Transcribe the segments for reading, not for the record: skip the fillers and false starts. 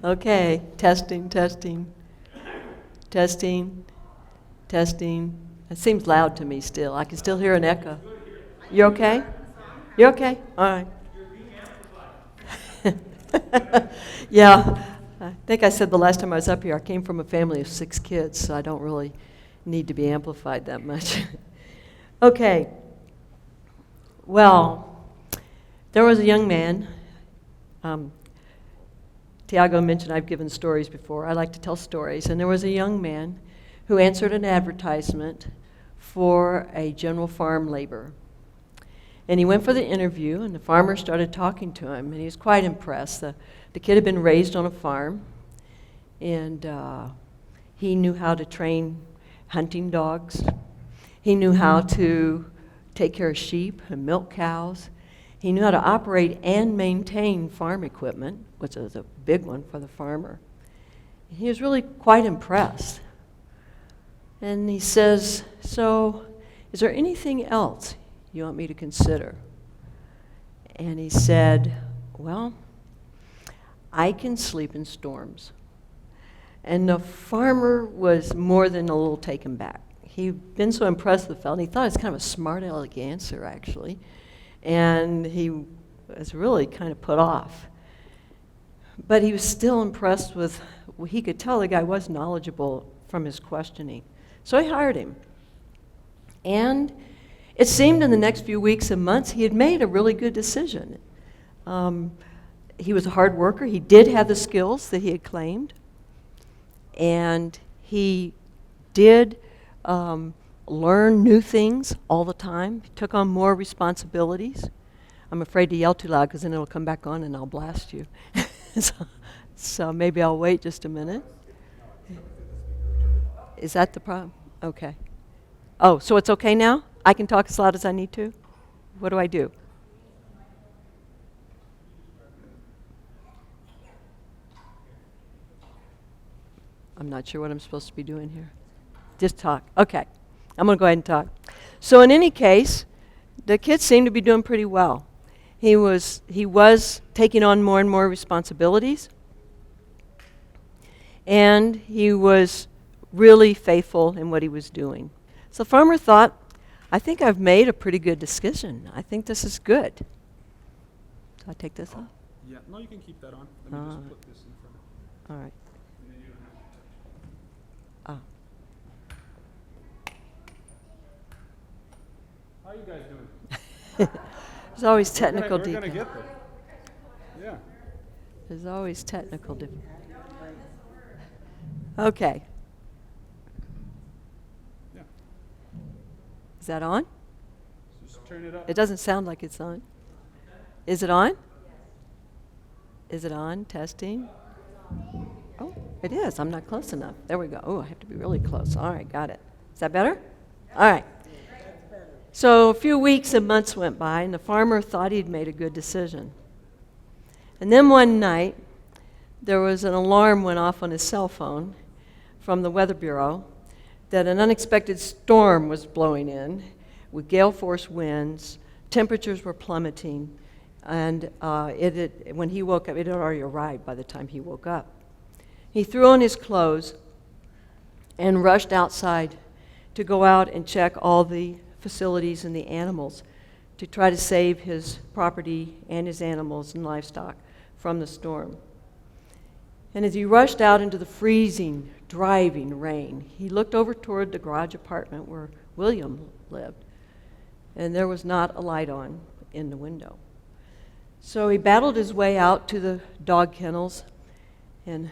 Okay, testing, testing, testing, testing. It seems loud to me still. I can still hear an echo. You okay? You okay? All right. Yeah, I think I said the last time I was up here, I came from a family of 6 kids, so I don't really need to be amplified that much. Okay. Well, there was a young man. Tiago mentioned I've given stories before. I like to tell stories. And there was a young man who answered an advertisement for a general farm laborer. And he went for the interview, and the farmer started talking to him, and he was quite impressed. The kid had been raised on a farm, and he knew how to train hunting dogs. He knew how to take care of sheep and milk cows. He knew how to operate and maintain farm equipment, which is a big one for the farmer. He was really quite impressed. And he says, "So, is there anything else you want me to consider?" And he said, "Well, I can sleep in storms." And the farmer was more than a little taken back. He'd been so impressed with the fellow, and he thought it was kind of a smart aleck answer, actually. And he was really kind of put off. But he was still impressed with, he could tell the guy was knowledgeable from his questioning. So he hired him. And it seemed in the next few weeks and months he had made a really good decision. He was a hard worker. He did have the skills that he had claimed. And he did learn new things all the time. He took on more responsibilities. I'm afraid to yell too loud because then it'll come back on and I'll blast you. so maybe I'll wait just a minute. Is that the problem? Okay. Oh, so it's okay now? I can talk as loud as I need to? What do I do? I'm not sure what I'm supposed to be doing here. Just talk. Okay. I'm going to go ahead and talk. So in any case, the kid seemed to be doing pretty well. He was taking on more and more responsibilities. And he was really faithful in what he was doing. So the farmer thought, I think I've made a pretty good decision. I think this is good. So I take this off? Yeah. No, you can keep that on. Let me just put this in front of All right. and then you don't have to touch. Ah. How are you guys doing? There's always technical We're gonna detail. get there. Yeah. There's always technical difficulty. Okay. Yeah. Is that on? Just turn it up. It doesn't sound like it's on. Is it on? Is it on? Testing? Oh, it is. I'm not close enough. There we go. Oh, I have to be really close. All right, got it. Is that better? All right. So a few weeks and months went by, and the farmer thought he'd made a good decision. And then one night, there was an alarm went off on his cell phone from the Weather Bureau that an unexpected storm was blowing in with gale force winds. Temperatures were plummeting, and when he woke up, it had already arrived by the time he woke up. He threw on his clothes and rushed outside to go out and check all the facilities and the animals to try to save his property and his animals and livestock from the storm. And as he rushed out into the freezing, driving rain, he looked over toward the garage apartment where William lived, and there was not a light on in the window. So he battled his way out to the dog kennels and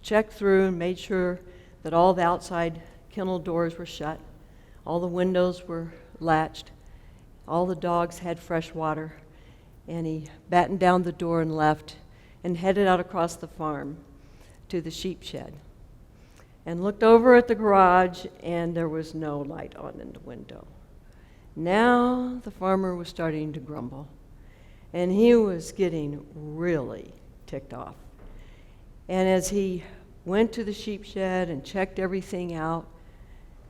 checked through and made sure that all the outside kennel doors were shut, all the windows were latched, all the dogs had fresh water, and he battened down the door and left and headed out across the farm to the sheep shed and looked over at the garage, and there was no light on in the window. Now the farmer was starting to grumble, and he was getting really ticked off. And as he went to the sheep shed and checked everything out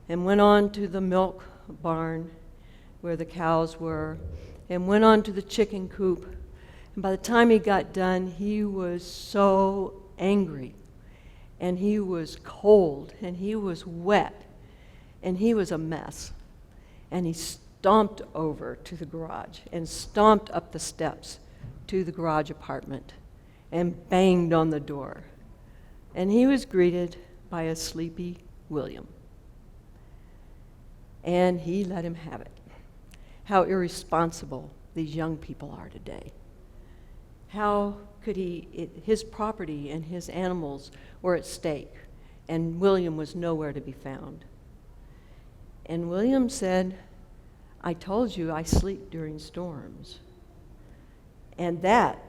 and went on to the milk barn where the cows were and went on to the chicken coop, and by the time he got done, he was so angry, and he was cold, and he was wet, and he was a mess. And he stomped over to the garage and stomped up the steps to the garage apartment and banged on the door. And he was greeted by a sleepy William. And he let him have it. How irresponsible these young people are today. How could his property and his animals were at stake, and William was nowhere to be found. And William said, I told you I sleep during storms. And that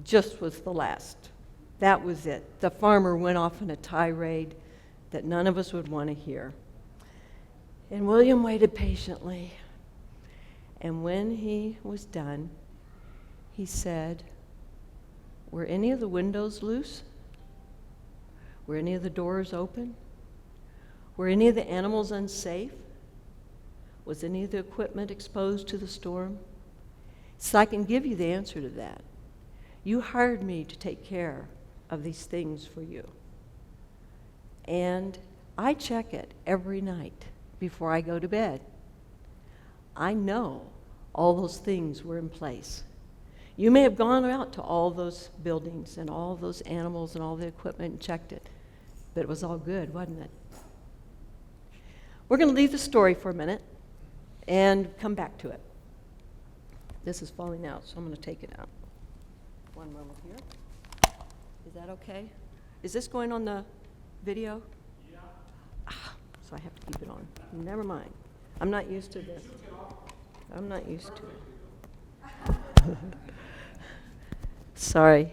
just was the last. That was it. The farmer went off in a tirade that none of us would want to hear. And William waited patiently. And when he was done, he said, were any of the windows loose? Were any of the doors open? Were any of the animals unsafe? Was any of the equipment exposed to the storm? So I can give you the answer to that. You hired me to take care of these things for you. And I check it every night before I go to bed. I know all those things were in place. You may have gone out to all those buildings and all those animals and all the equipment and checked it, but it was all good, wasn't it? We're going to leave the story for a minute and come back to it. This is falling out, so I'm going to take it out. One moment here. Is that okay? Is this going on the video? Yeah. So I have to keep it on. Never mind. I'm not used to this. I'm not used to it. Sorry.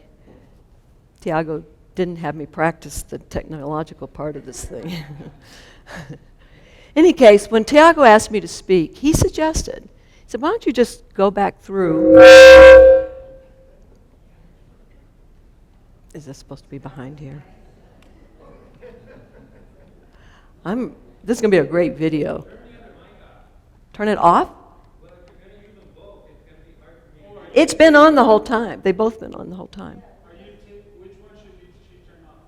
Tiago didn't have me practice the technological part of this thing. In any case, when Tiago asked me to speak, he suggested, he said, why don't you just go back through. Is this supposed to be behind here? This is going to be a great video. Turn it off? It's been on the whole time. They've both been on the whole time. Which one should she turn off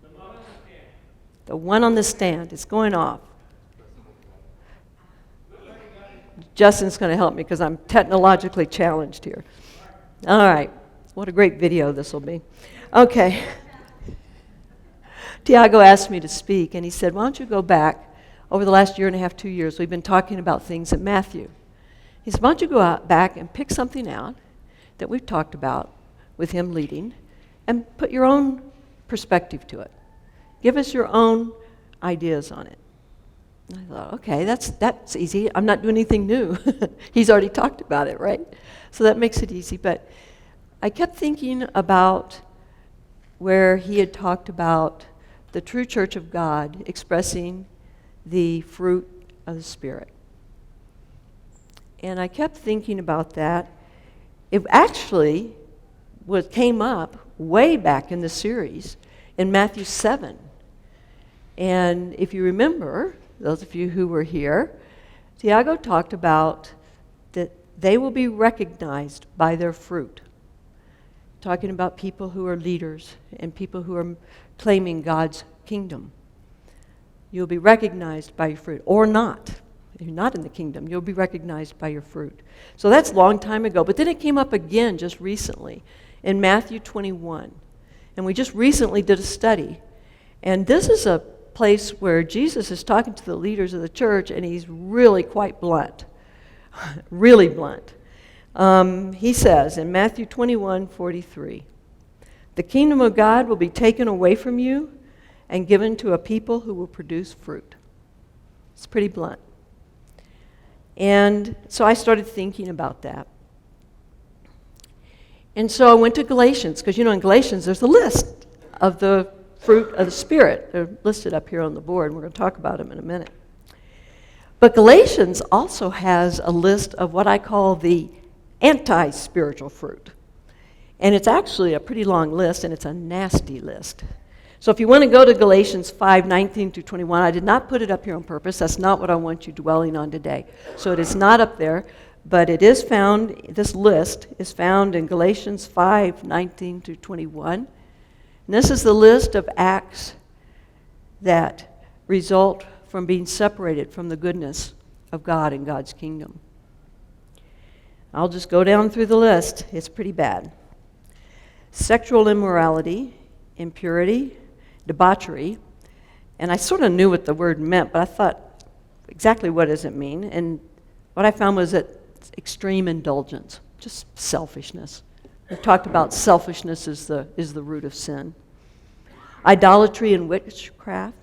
from? The one on the stand. The one on the stand is going off. Justin's going to help me because I'm technologically challenged here. All right. What a great video this will be. Okay. Tiago asked me to speak, and he said, why don't you go back over the last year and a half, 2 years, we've been talking about things in Matthew. He said, why don't you go out back and pick something out that we've talked about with him leading and put your own perspective to it. Give us your own ideas on it. And I thought, okay, that's easy. I'm not doing anything new. He's already talked about it, right? So that makes it easy. But I kept thinking about where he had talked about the true church of God expressing the fruit of the Spirit. And I kept thinking about that. It actually came up way back in the series in Matthew 7. And if you remember, those of you who were here, Tiago talked about that they will be recognized by their fruit. Talking about people who are leaders and people who are claiming God's kingdom. You'll be recognized by your fruit, or not. If you're not in the kingdom, you'll be recognized by your fruit. So that's a long time ago. But then it came up again just recently in Matthew 21. And we just recently did a study. And this is a place where Jesus is talking to the leaders of the church, and he's really quite blunt. Really blunt. He says in Matthew 21:43, the kingdom of God will be taken away from you and given to a people who will produce fruit. It's pretty blunt. And so I started thinking about that. And so I went to Galatians, because in Galatians there's a list of the fruit of the Spirit. They're listed up here on the board, and we're going to talk about them in a minute. But Galatians also has a list of what I call the anti-spiritual fruit. And it's actually a pretty long list, and it's a nasty list. So if you want to go to Galatians 5:19-21, I did not put it up here on purpose. That's not what I want you dwelling on today. So it is not up there, but it is found, this list is found in Galatians 5:19-21. And this is the list of acts that result from being separated from the goodness of God and God's kingdom. I'll just go down through the list. It's pretty bad. Sexual immorality, impurity, debauchery. And I sort of knew what the word meant, but I thought, exactly what does it mean? And what I found was that extreme indulgence, just selfishness. We've talked about selfishness is the root of sin. Idolatry and witchcraft,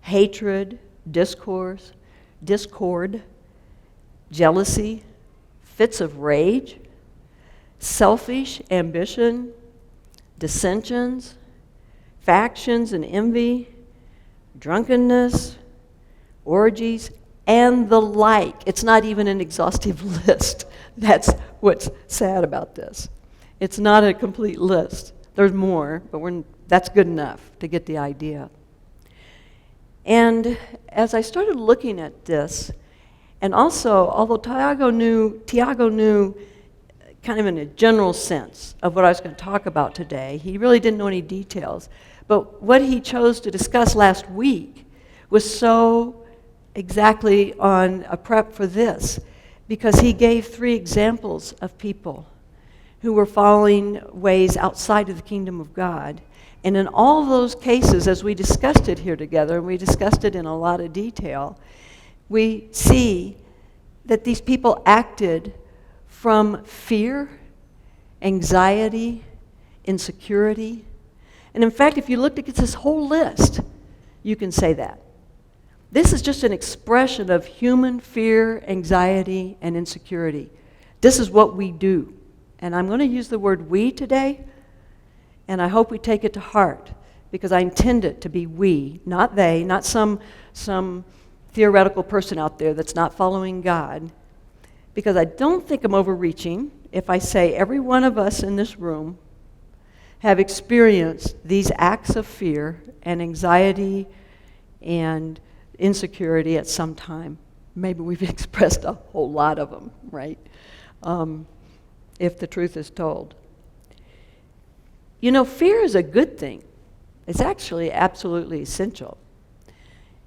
hatred, discord, jealousy, fits of rage, selfish ambition, dissensions, factions and envy, drunkenness, orgies, and the like. It's not even an exhaustive list. That's what's sad about this. It's not a complete list. There's more, but that's good enough to get the idea. And as I started looking at this, and also, although Tiago knew kind of in a general sense of what I was going to talk about today, he really didn't know any details. But what he chose to discuss last week was so exactly on a prep for this, because he gave 3 examples of people who were following ways outside of the kingdom of God. And in all those cases, as we discussed it here together, and we discussed it in a lot of detail, we see that these people acted from fear, anxiety, insecurity. And in fact, if you looked at this whole list, you can say that. This is just an expression of human fear, anxiety, and insecurity. This is what we do. And I'm going to use the word we today, and I hope we take it to heart, because I intend it to be we, not they, not some theoretical person out there that's not following God, because I don't think I'm overreaching if I say every one of us in this room have experienced these acts of fear and anxiety and insecurity at some time. Maybe we've expressed a whole lot of them, right? If the truth is told. You know, fear is a good thing. It's actually absolutely essential.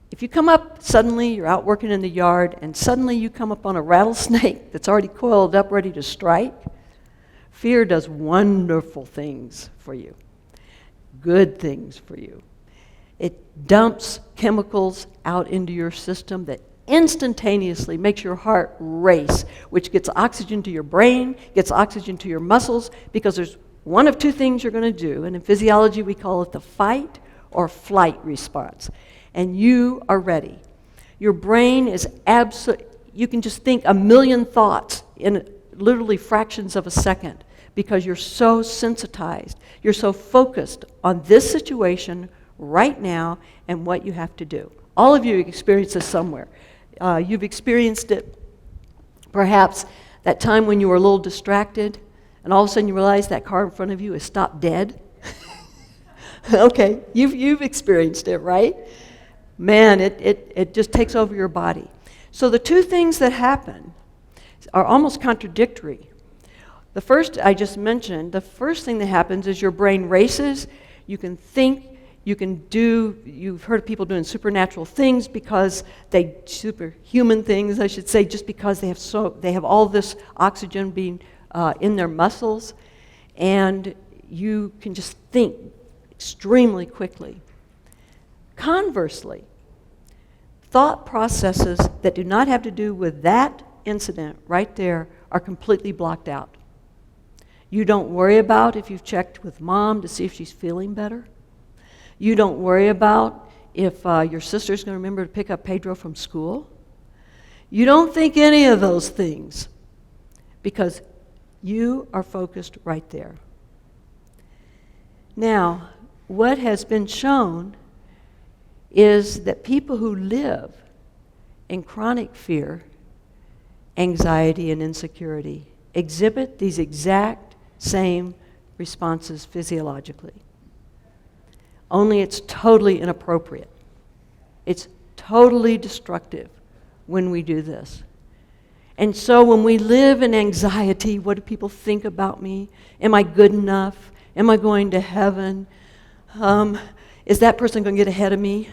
If you come up suddenly, you're out working in the yard, and suddenly you come up on a rattlesnake that's already coiled up, ready to strike, fear does wonderful things for you, good things for you. It dumps chemicals out into your system that instantaneously makes your heart race, which gets oxygen to your brain, gets oxygen to your muscles, because there's one of 2 things you're going to do, and in physiology we call it the fight or flight response. And you are ready. Your brain is you can just think a million thoughts in literally fractions of a second, because you're so sensitized. You're so focused on this situation right now and what you have to do. All of you experience this somewhere. You've experienced it perhaps that time when you were a little distracted, and all of a sudden you realize that car in front of you has stopped dead. Okay, you've experienced it, right? Man, it just takes over your body. So the 2 things that happen are almost contradictory. The first I just mentioned, the first thing that happens is your brain races. You can think, you've heard of people doing supernatural things because superhuman things, I should say, just because they have all this oxygen being in their muscles, and you can just think extremely quickly. Conversely, thought processes that do not have to do with that incident right there are completely blocked out. You don't worry about if you've checked with mom to see if she's feeling better. You don't worry about if your sister's going to remember to pick up Pedro from school. You don't think any of those things, because you are focused right there. Now, what has been shown is that people who live in chronic fear, anxiety, and insecurity exhibit these exact same responses physiologically. Only it's totally inappropriate. It's totally destructive when we do this. And so when we live in anxiety, what do people think about me? Am I good enough? Am I going to heaven? Is that person going to get ahead of me?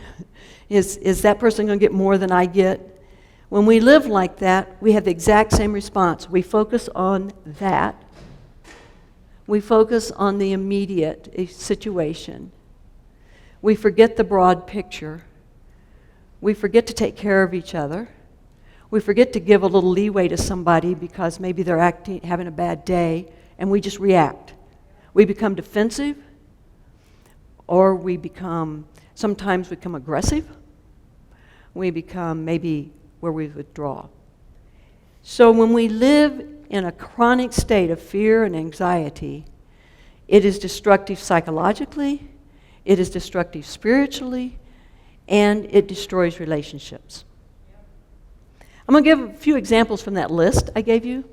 Is that person going to get more than I get? When we live like that, we have the exact same response. We focus on that. We focus on the immediate situation. We forget the broad picture. We forget to take care of each other. We forget to give a little leeway to somebody because maybe they're having a bad day, and we just react. We become defensive, or sometimes we become aggressive. We become maybe where we withdraw. So when we live in a chronic state of fear and anxiety, it is destructive psychologically, it is destructive spiritually, and it destroys relationships. I'm going to give a few examples from that list I gave you,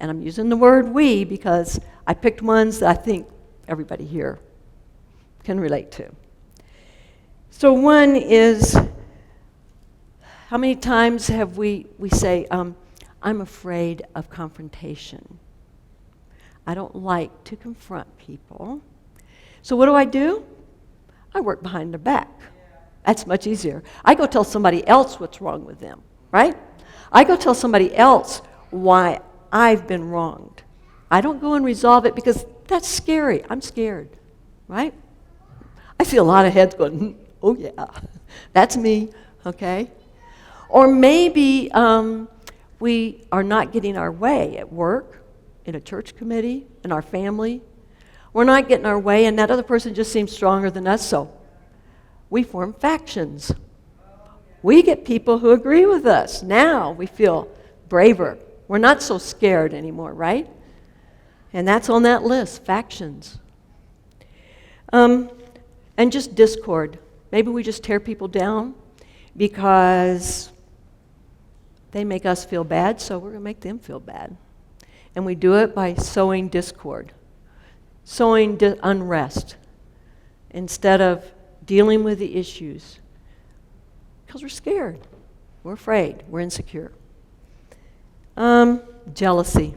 and I'm using the word we because I picked ones that I think everybody here can relate to. So one is, how many times have we say, I'm afraid of confrontation. I don't like to confront people. So what do? I work behind their back. That's much easier. I go tell somebody else what's wrong with them, right? I go tell somebody else why I've been wronged. I don't go and resolve it because that's scary. I'm scared, right? I see a lot of heads going, oh yeah, that's me, okay? Or maybe we are not getting our way at work, in a church committee, in our family. We're not getting our way, and that other person just seems stronger than us, so we form factions. We get people who agree with us. Now we feel braver. We're not so scared anymore, right? And that's on that list, factions. And just discord. Maybe we just tear people down because they make us feel bad, so we're going to make them feel bad. And we do it by sowing discord, sowing unrest, instead of dealing with the issues. Because we're scared, we're afraid, we're insecure. Jealousy.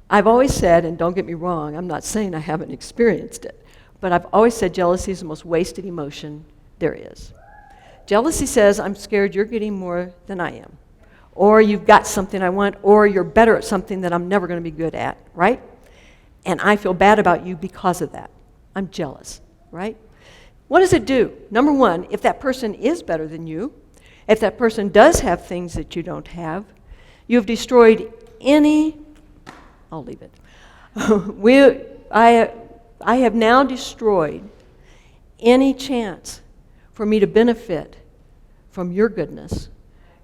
I've always said, and don't get me wrong, I'm not saying I haven't experienced it, but I've always said jealousy is the most wasted emotion there is. Jealousy says, I'm scared you're getting more than I am. Or you've got something I want, or you're better at something that I'm never going to be good at, right? And I feel bad about you because of that. I'm jealous, right? What does it do? Number one, if that person is better than you, if that person does have things that you don't have, you've destroyed any, I'll leave it. I have now destroyed any chance for me to benefit from your goodness,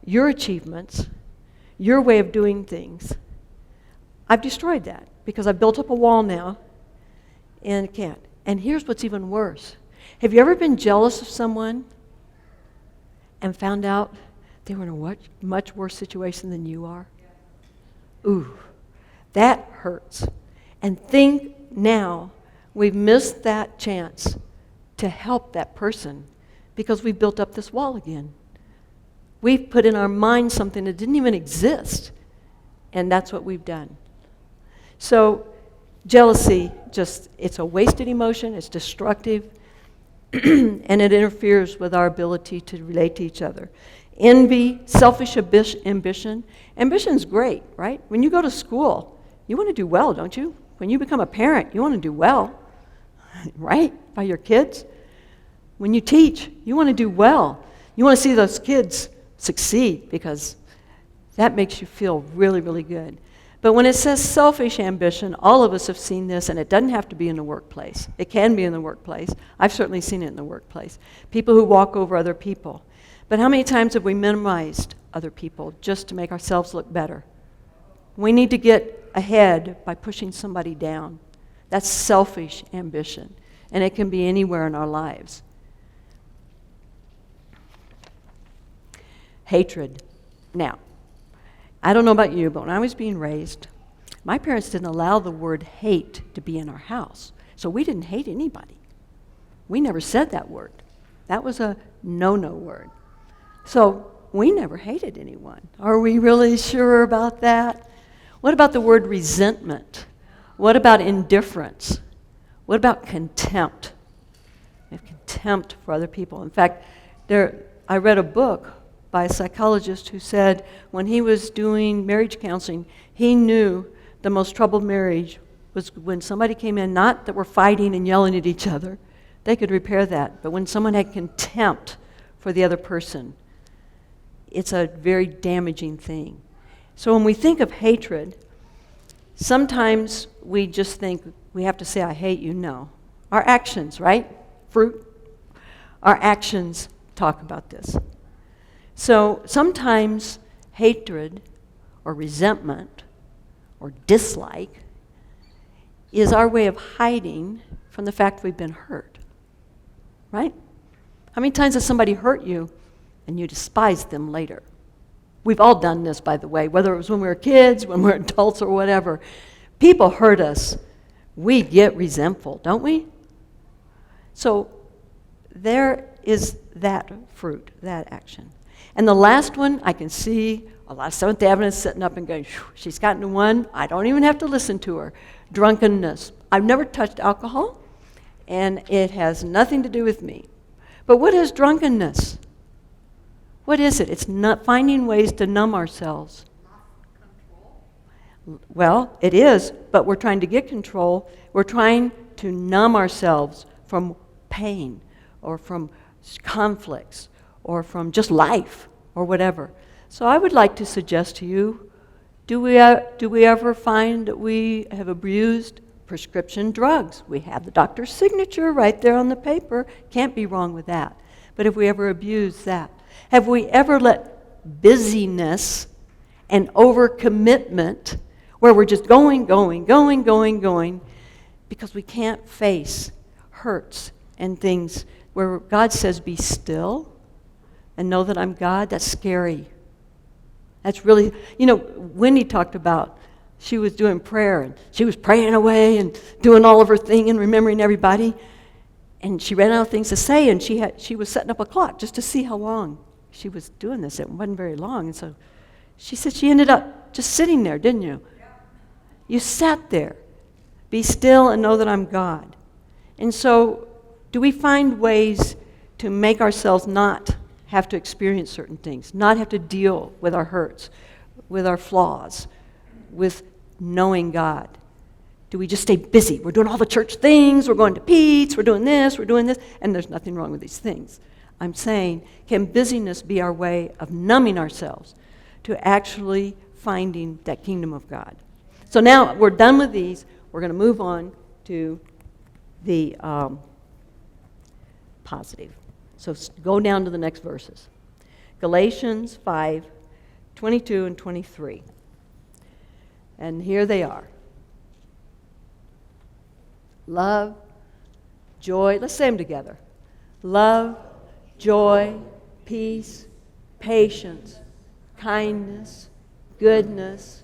your achievements, your way of doing things. I've destroyed that because I've built up a wall now and can't. And here's what's even worse. Have you ever been jealous of someone and found out they were in a much worse situation than you are? Ooh, that hurts. And think now we've missed that chance to help that person because we've built up this wall again. We've put in our mind something that didn't even exist, and that's what we've done. So jealousy, it's a wasted emotion, it's destructive, and it interferes with our ability to relate to each other. Envy, selfish ambition. Ambition's great, right? When you go to school, you want to do well, don't you? When you become a parent, you want to do well, right? By your kids. When you teach, you want to do well. You want to see those kids succeed because that makes you feel really, really good. But when it says selfish ambition, all of us have seen this, and it doesn't have to be in the workplace. It can be in the workplace. I've certainly seen it in the workplace. People who walk over other people. But how many times have we minimized other people just to make ourselves look better? We need to get ahead by pushing somebody down. That's selfish ambition, and it can be anywhere in our lives. Hatred. Now, I don't know about you, but when I was being raised, my parents didn't allow the word hate to be in our house. So we didn't hate anybody. We never said that word. That was a no-no word. So we never hated anyone. Are we really sure about that? What about the word resentment? What about indifference? What about contempt? We have contempt for other people. In fact, I read a book by a psychologist who said when he was doing marriage counseling, he knew the most troubled marriage was when somebody came in, not that were fighting and yelling at each other, they could repair that, but when someone had contempt for the other person, it's a very damaging thing. So when we think of hatred, sometimes we just think we have to say, I hate you. No. Our actions, right? Fruit. Our actions talk about this. So sometimes hatred or resentment or dislike is our way of hiding from the fact we've been hurt. Right? How many times has somebody hurt you and you despise them later? We've all done this, by the way, whether it was when we were kids, when we were adults, or whatever. People hurt us. We get resentful, don't we? So there is that fruit, that action. And the last one, I can see a lot of Seventh-day Adventists sitting up and going, she's gotten to one, I don't even have to listen to her. Drunkenness. I've never touched alcohol, and it has nothing to do with me. But what is drunkenness? What is it? It's not finding ways to numb ourselves. Well, it is, but we're trying to get control. We're trying to numb ourselves from pain or from conflicts or from just life or whatever. So I would like to suggest to you, do we ever find that we have abused prescription drugs? We have the doctor's signature right there on the paper. Can't be wrong with that. But have we ever abused that? Have we ever let busyness and overcommitment, where we're just going, because we can't face hurts and things where God says, be still and know that I'm God? That's scary. That's really, Wendy talked about, she was doing prayer, and she was praying away and doing all of her thing and remembering everybody. And she ran out of things to say, and she was setting up a clock just to see how long she was doing this. It wasn't very long. And so she said she ended up just sitting there, didn't you? Yeah. You sat there. Be still and know that I'm God. And so do we find ways to make ourselves not have to experience certain things, not have to deal with our hurts, with our flaws, with knowing God? Do we just stay busy? We're doing all the church things, we're going to Pete's, we're doing this, and there's nothing wrong with these things. I'm saying, can busyness be our way of numbing ourselves to actually finding that kingdom of God? So now we're done with these. We're going to move on to the positive. So go down to the next verses. Galatians 5:22 and 23. And here they are. Love, joy, let's say them together. Love, joy, peace, patience, kindness, goodness,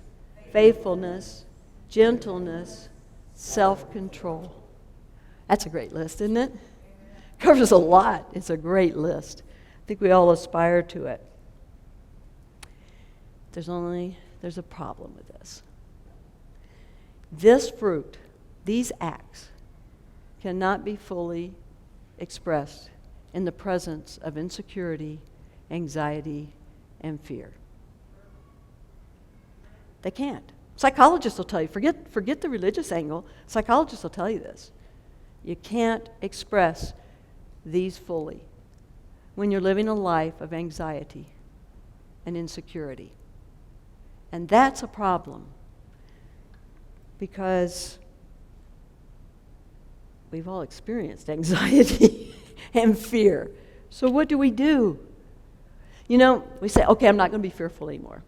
faithfulness, gentleness, self-control. That's a great list, isn't it? Covers a lot. It's a great list. I think we all aspire to it. There's a problem with this. This fruit, these acts, cannot be fully expressed in the presence of insecurity, anxiety, and fear. They can't. Psychologists will tell you, forget the religious angle, psychologists will tell you this. You can't express these fully when you're living a life of anxiety and insecurity. And that's a problem, because we've all experienced anxiety and fear. So what do? We say, okay, I'm not going to be fearful anymore.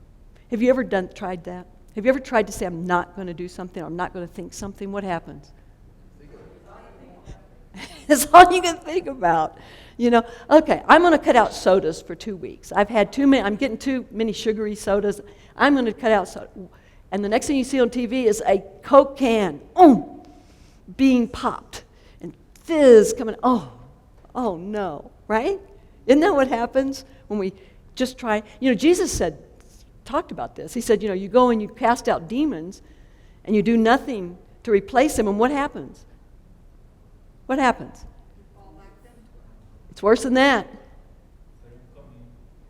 Have you ever tried that? Have you ever tried to say, I'm not going to do something, or I'm not going to think something? What happens? That's all you can think about. Okay, I'm going to cut out sodas for 2 weeks. I'm getting too many sugary sodas. I'm going to cut out soda. And the next thing you see on TV is a Coke can being popped and fizz coming. Oh no, right? Isn't that what happens when we just try? Jesus talked about this. He said, you go and you cast out demons and you do nothing to replace them, and what happens? What happens? It's worse than that.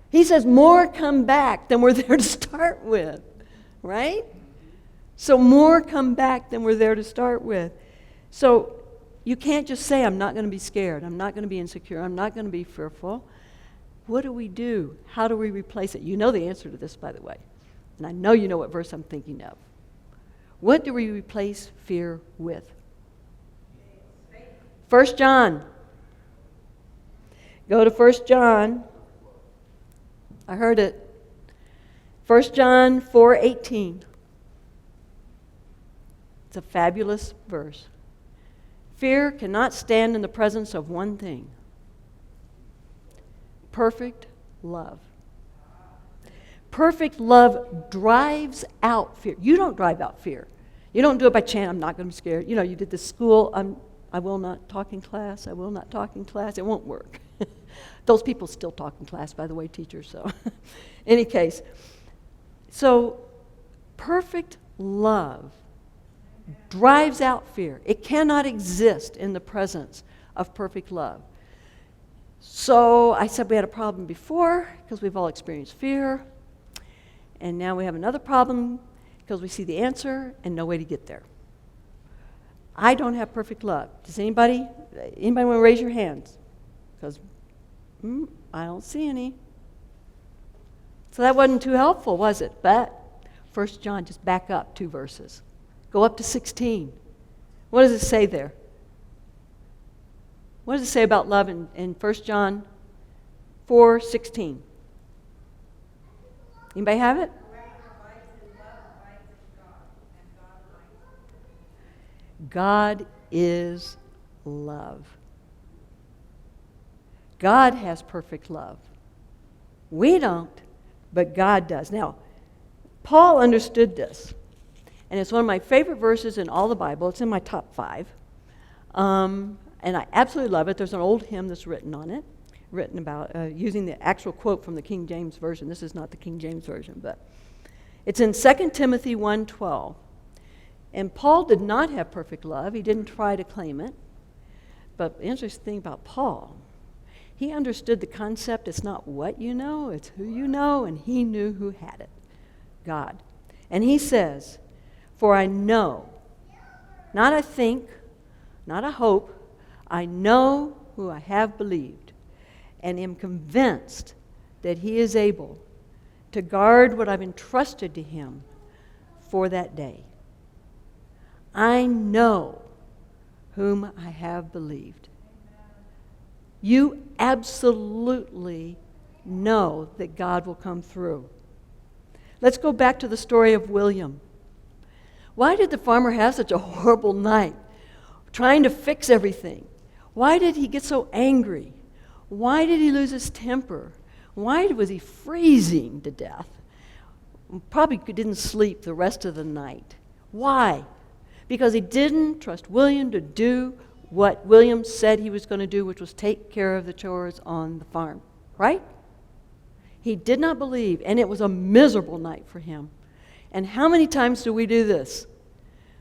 He says more come back than were there to start with, right? So more come back than were there to start with. So you can't just say, I'm not going to be scared. I'm not going to be insecure. I'm not going to be fearful. What do we do? How do we replace it? You know the answer to this, by the way. And I know you know what verse I'm thinking of. What do we replace fear with? 1 John. Go to 1 John. I heard it. 1 John 4:18. It's a fabulous verse. Fear cannot stand in the presence of one thing: perfect love. Perfect love drives out fear. You don't drive out fear. You don't do it by chance. I'm not going to be scared. You know, you did this school. I will not talk in class. I will not talk in class. It won't work. Those people still talk in class, by the way, teachers. So, any case, so perfect love drives out fear. It cannot exist in the presence of perfect love. So I said we had a problem before because we've all experienced fear. And now we have another problem because we see the answer and no way to get there. I don't have perfect love. Does anybody want to raise your hands? Because I don't see any. So that wasn't too helpful, was it? But 1 John, just back up 2 verses. Go up to 16. What does it say there? What does it say about love in 1 John 4:16? Anybody have it? God is love. God has perfect love. We don't, but God does. Now, Paul understood this, and it's one of my favorite verses in all the Bible. It's in my top 5, and I absolutely love it. There's an old hymn that's written on it, written about using the actual quote from the King James Version. This is not the King James Version, but it's in 2 Timothy 1:12. And Paul did not have perfect love. He didn't try to claim it. But the interesting thing about Paul, he understood the concept. It's not what you know, it's who you know, and he knew who had it, God. And he says, for I know, not I think, not I hope, I know who I have believed, and am convinced that he is able to guard what I've entrusted to him for that day. I know whom I have believed. You absolutely know that God will come through. Let's go back to the story of William. Why did the farmer have such a horrible night trying to fix everything? Why did he get so angry? Why did he lose his temper? Why was he freezing to death? Probably didn't sleep the rest of the night. Why? Because he didn't trust William to do what William said he was going to do, which was take care of the chores on the farm, right? He did not believe, and it was a miserable night for him. And how many times do we do this?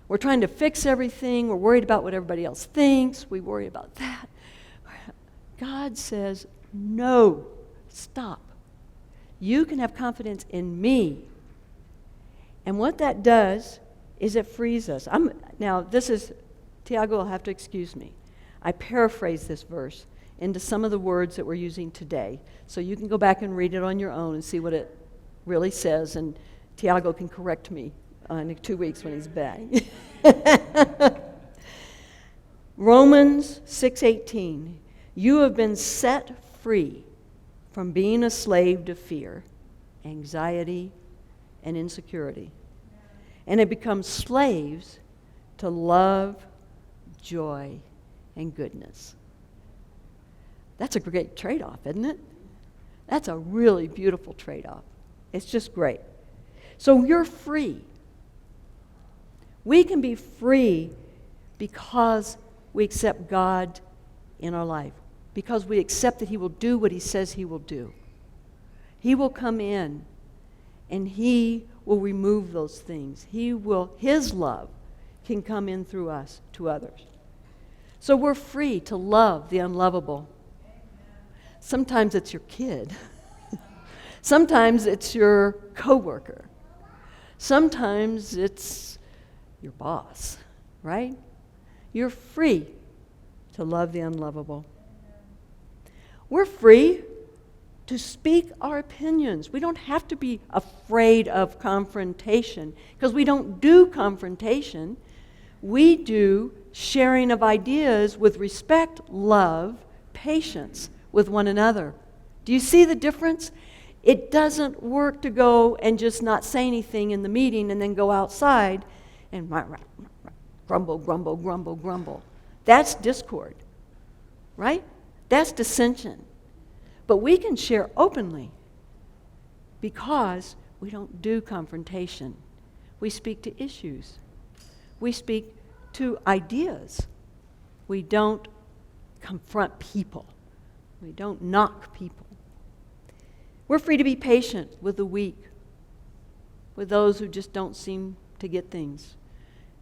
We're trying to fix everything. We're worried about what everybody else thinks. We worry about that. God says, no, stop. You can have confidence in me. And what that does is it frees us. Now, this is, Tiago will have to excuse me. I paraphrase this verse into some of the words that we're using today. So you can go back and read it on your own and see what it really says, and Tiago can correct me in 2 weeks when he's back. Romans 6:18. You have been set free from being a slave to fear, anxiety, and insecurity, and have become slaves to love, joy, and goodness. That's a great trade-off, isn't it? That's a really beautiful trade-off. It's just great. So you're free. We can be free because we accept God in our life, because we accept that He will do what He says He will do. He will come in and He will remove those things. His love can come in through us to others. So we're free to love the unlovable. Sometimes it's your kid. Sometimes it's your coworker. Sometimes it's your boss, right? You're free to love the unlovable. We're free to speak our opinions. We don't have to be afraid of confrontation because we don't do confrontation. We do sharing of ideas with respect, love, patience with one another. Do you see the difference? It doesn't work to go and just not say anything in the meeting and then go outside and grumble, grumble, grumble, grumble. That's discord, right? That's dissension. But we can share openly because we don't do confrontation. We speak to issues. We speak to ideas. We don't confront people. We don't knock people. We're free to be patient with the weak, with those who just don't seem to get things.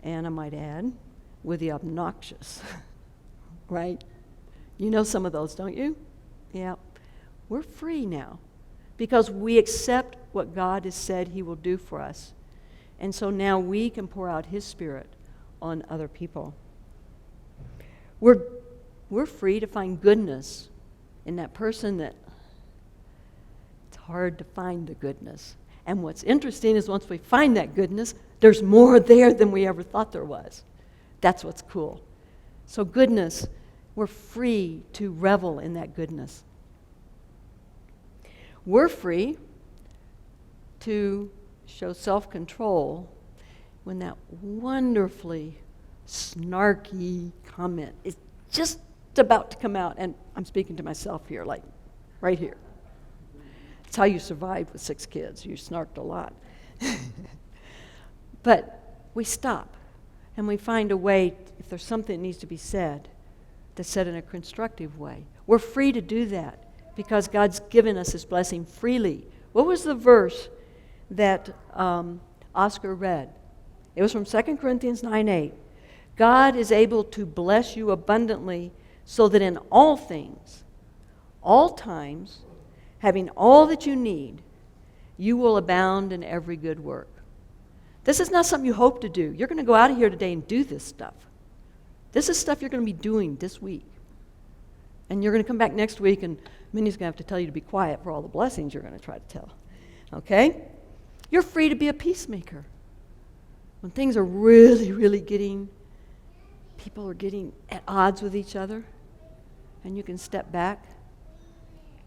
And I might add, with the obnoxious, right? You know some of those, don't you? Yeah. We're free now because we accept what God has said He will do for us. And so now we can pour out His Spirit on other people. We're free to find goodness in that person that it's hard to find the goodness. And what's interesting is once we find that goodness, there's more there than we ever thought there was. That's what's cool. So goodness, we're free to revel in that goodness. We're free to show self-control when that wonderfully snarky comment is just about to come out. And I'm speaking to myself here, like right here. It's how you survived with 6 kids. You snarked a lot. But we stop and we find a way, if there's something that needs to be said, to said in a constructive way. We're free to do that because God's given us His blessing freely. What was the verse that Oscar read? It was from 2 Corinthians 9:8. God is able to bless you abundantly so that in all things, all times, having all that you need, you will abound in every good work. This is not something you hope to do. You're going to go out of here today and do this stuff. This is stuff you're going to be doing this week. And you're going to come back next week and Minnie's going to have to tell you to be quiet for all the blessings you're going to try to tell. Okay? You're free to be a peacemaker. When things are really, really people are getting at odds with each other, and you can step back.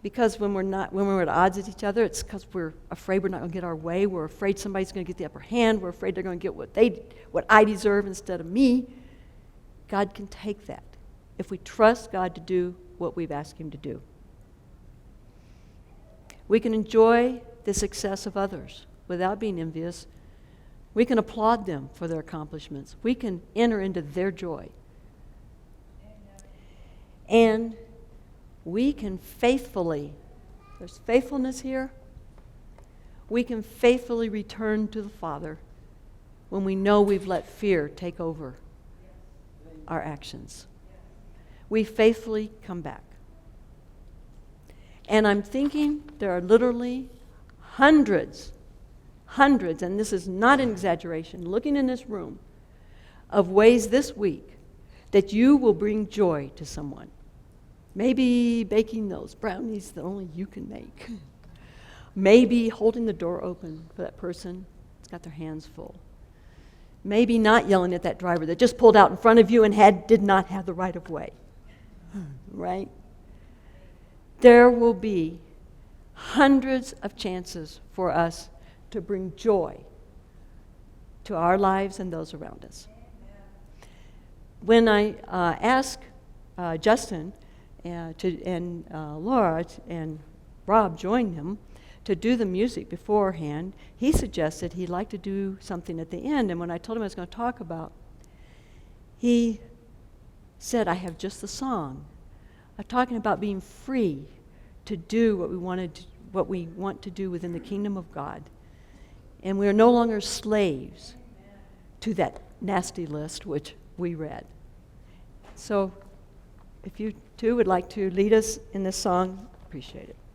Because when we're at odds with each other, it's because we're afraid we're not going to get our way. We're afraid somebody's going to get the upper hand. We're afraid they're going to get what I deserve instead of me. God can take that if we trust God to do what we've asked Him to do. We can enjoy the success of others without being envious. We can applaud them for their accomplishments. We can enter into their joy. And we can faithfully, there's faithfulness here, we can faithfully return to the Father when we know we've let fear take over our actions. We faithfully come back. And I'm thinking there are literally hundreds, and this is not an exaggeration, looking in this room, of ways this week that you will bring joy to someone. Maybe baking those brownies that only you can make. Maybe holding the door open for that person that's got their hands full. Maybe not yelling at that driver that just pulled out in front of you and did not have the right of way. Right? There will be hundreds of chances for us to bring joy to our lives and those around us. When I asked Justin and Laura and Rob joined him to do the music beforehand, he suggested he'd like to do something at the end. And when I told him I was going to talk about, he said, I have just the song. I'm talking about being free to do what we want to do within the kingdom of God. And we are no longer slaves to that nasty list which we read. So if you two would like to lead us in this song, Appreciate it.